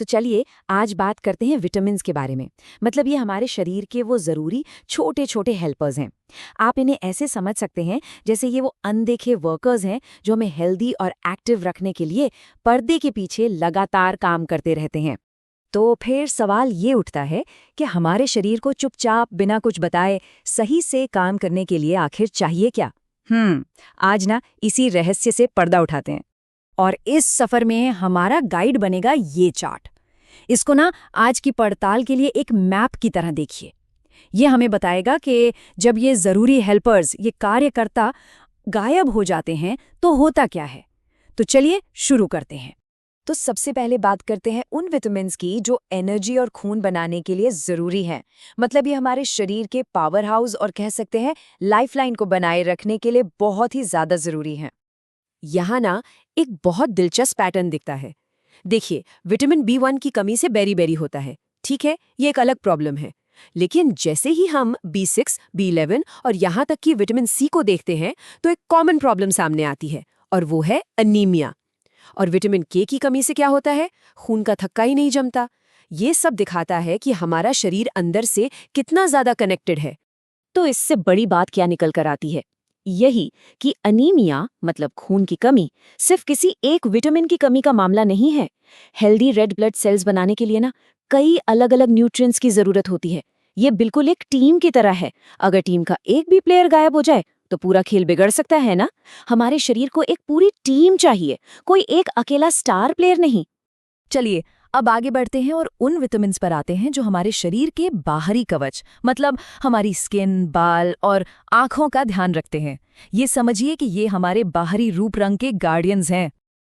तो चलिए आज बात करते हैं विटामिन्स के बारे में। मतलब ये हमारे शरीर के वो ज़रूरी छोटे छोटे हेल्पर्स हैं। आप इन्हें ऐसे समझ सकते हैं जैसे ये वो अनदेखे वर्कर्स हैं जो हमें हेल्दी और एक्टिव रखने के लिए पर्दे के पीछे लगातार काम करते रहते हैं। तो फिर सवाल ये उठता है कि हमारे शरीर को चुपचाप बिना कुछ बताए सही से काम करने के लिए आखिर चाहिए क्या? आज ना इसी रहस्य से पर्दा उठाते हैं। और इस सफर में हमारा गाइड बनेगा ये चार्ट। इसको ना आज की पड़ताल के लिए एक मैप की तरह देखिए। ये हमें बताएगा कि जब ये ज़रूरी हेल्पर्स, ये कार्यकर्ता गायब हो जाते हैं तो होता क्या है। तो चलिए शुरू करते हैं। तो सबसे पहले बात करते हैं उन विटामिन्स की जो एनर्जी और खून बनाने के लिए ज़रूरी हैं। मतलब ये हमारे शरीर के पावर हाउस और कह सकते हैं लाइफलाइन को बनाए रखने के लिए बहुत ही ज़्यादा ज़रूरी हैं। यहाँ ना एक बहुत दिलचस्प पैटर्न दिखता है। देखिए, विटामिन B1 की कमी से बेरी-बेरी होता है। ठीक है, ये एक अलग प्रॉब्लम है। लेकिन जैसे ही हम B6, B11 और यहाँ तक कि विटामिन C को देखते हैं तो एक कॉमन प्रॉब्लम सामने आती है और वो है अनीमिया। और विटामिन K की कमी से क्या होता है? खून का थक्का ही नहीं जमता। ये सब दिखाता है कि हमारा शरीर अंदर से कितना ज़्यादा कनेक्टेड है। तो इससे बड़ी बात क्या निकल कर आती है? यही कि अनीमिया मतलब खून की कमी सिर्फ किसी एक विटामिन की कमी का मामला नहीं है। हेल्दी रेड ब्लड सेल्स बनाने के लिए ना कई अलग अलग न्यूट्रिएंट्स की जरूरत होती है। ये बिल्कुल एक टीम की तरह है। अगर टीम का एक भी प्लेयर गायब हो जाए तो पूरा खेल बिगड़ सकता है ना। हमारे शरीर को एक पूरी टीम चाहिए, कोई एक अकेला स्टार प्लेयर नहीं। चलिए अब आगे बढ़ते हैं और उन विटामिन्स पर आते हैं जो हमारे शरीर के बाहरी कवच, मतलब हमारी स्किन, बाल और आँखों का ध्यान रखते हैं। ये समझिए कि ये हमारे बाहरी रूप रंग के गार्डियंस हैं।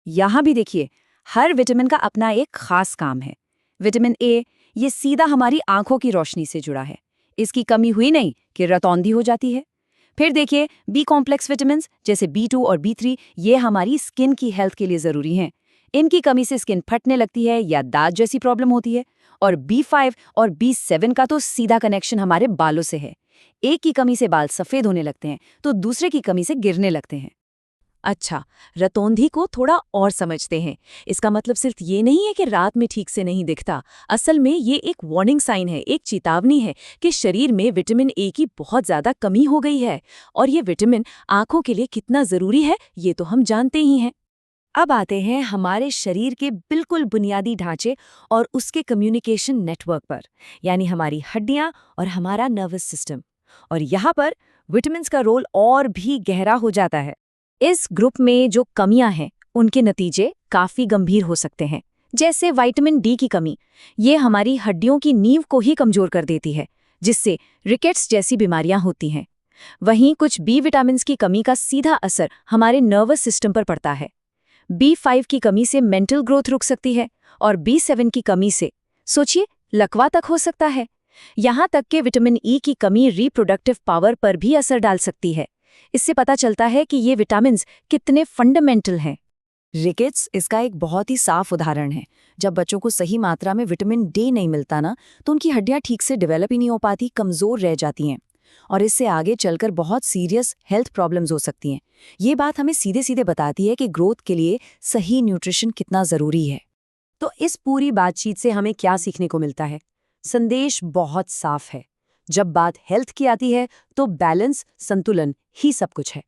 यहाँ भी देखिए, हर विटामिन का अपना एक खास काम है। विटामिन A ये सीधा हमारी आँखों की रोशनी से जुड़ा है। इसकी कमी हुई नहीं कि रतौंधी हो जाती है। फिर देखिए B कॉम्प्लेक्स विटामिन्स जैसे B2 और B3 ये हमारी स्किन की हेल्थ के लिए ज़रूरी हैं। इनकी कमी से स्किन फटने लगती है या दाग जैसी प्रॉब्लम होती है। और B5 और B7 का तो सीधा कनेक्शन हमारे बालों से है। एक की कमी से बाल सफ़ेद होने लगते हैं तो दूसरे की कमी से गिरने लगते हैं। अच्छा, रतौंधी को थोड़ा और समझते हैं। इसका मतलब सिर्फ ये नहीं है कि रात में ठीक से नहीं दिखता। असल में ये एक वार्निंग साइन है, एक चेतावनी है कि शरीर में विटामिन A की बहुत ज़्यादा कमी हो गई है। और ये विटामिन आँखों के लिए कितना ज़रूरी है ये तो हम जानते ही हैं। अब आते हैं हमारे शरीर के बिल्कुल बुनियादी ढांचे और उसके कम्युनिकेशन नेटवर्क पर, यानी हमारी हड्डियां और हमारा नर्वस सिस्टम। और यहाँ पर विटामिन्स का रोल और भी गहरा हो जाता है। इस ग्रुप में जो कमियां हैं उनके नतीजे काफ़ी गंभीर हो सकते हैं। जैसे विटामिन D की कमी, ये हमारी हड्डियों की नींव को ही कमज़ोर कर देती है, जिससे रिकेट्स जैसी बीमारियां होती हैं। वहीं कुछ B विटामिन्स की कमी का सीधा असर हमारे नर्वस सिस्टम पर पड़ता है। B5 की कमी से मेंटल ग्रोथ रुक सकती है और B7 की कमी से सोचिए लकवा तक हो सकता है। यहाँ तक कि विटामिन E की कमी रिप्रोडक्टिव पावर पर भी असर डाल सकती है। इससे पता चलता है कि ये विटामिन्स कितने फंडामेंटल हैं। रिकेट्स इसका एक बहुत ही साफ उदाहरण है। जब बच्चों को सही मात्रा में विटामिन D नहीं मिलता ना तो उनकी हड्डियां ठीक से डेवलप ही नहीं हो पाती, कमज़ोर रह जाती हैं और इससे आगे चलकर बहुत सीरियस हेल्थ प्रॉब्लम्स हो सकती हैं। ये बात हमें सीधे सीधे बताती है कि ग्रोथ के लिए सही न्यूट्रिशन कितना ज़रूरी है। तो इस पूरी बातचीत से हमें क्या सीखने को मिलता है? संदेश बहुत साफ है। जब बात हेल्थ की आती है तो बैलेंस, संतुलन ही सब कुछ है।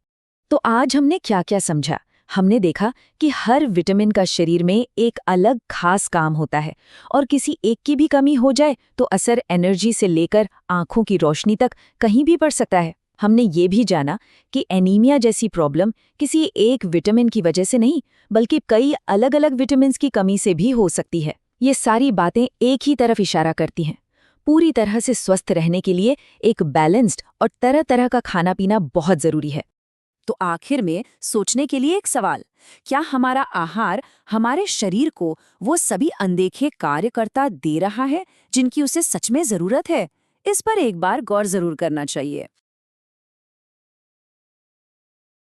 तो आज हमने क्या क्या समझा? हमने देखा कि हर विटामिन का शरीर में एक अलग खास काम होता है और किसी एक की भी कमी हो जाए तो असर एनर्जी से लेकर आंखों की रोशनी तक कहीं भी पड़ सकता है। हमने ये भी जाना कि एनीमिया जैसी प्रॉब्लम किसी एक विटामिन की वजह से नहीं बल्कि कई अलग अलग विटामिन्स की कमी से भी हो सकती है। ये सारी बातें एक ही तरफ इशारा करती हैं। पूरी तरह से स्वस्थ रहने के लिए एक बैलेंस्ड और तरह तरह का खाना पीना बहुत ज़रूरी है। तो आखिर में सोचने के लिए एक सवाल, क्या हमारा आहार हमारे शरीर को वो सभी अनदेखे कार्यकर्ता दे रहा है जिनकी उसे सच में ज़रूरत है? इस पर एक बार गौर ज़रूर करना चाहिए।